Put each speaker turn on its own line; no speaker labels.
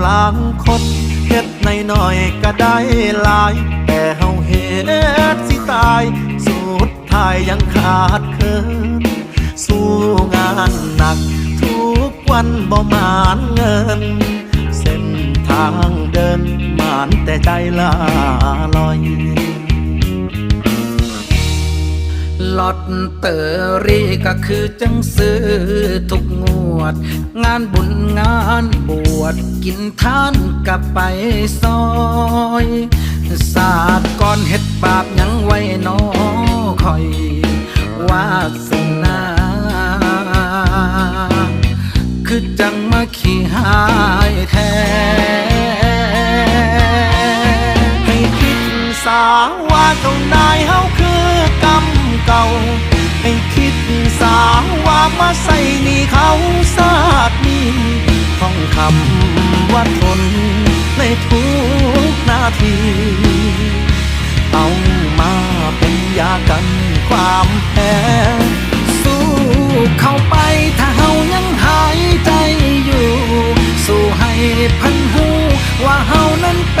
ลางคนเฮ็ดในน้อยก็ได้หลายแต่เฮาเฮ็ดสิตายสุดท้ายยังขาดเคินสู้งานหนักทุกวันบ่มานเงินเส้นทางเดินมานแต่ใจลาลอยลอตเตอรี่ก็คือจังซื้อทุกงวดงานบุญงานบวชกินทานกับไปซอยศาสตร์ก่อนเฮ็ดบาปยังไว้น้อคอยวาสนาคือจังมาขี้หายแท้ให้คิดสาว่าเจ้านายเฮาคือกรรมเก่าให้คิดสาว่ามาใส่หนี้เขาศาสตร์นี้ท่องคำว่าทนในทุกนาทีเอามาเป็นยากันความแพ้สู้เข้าไปถ้าเฮายังหายใจอยู่สู้ให้พันหูว่าเฮานั้นเป็น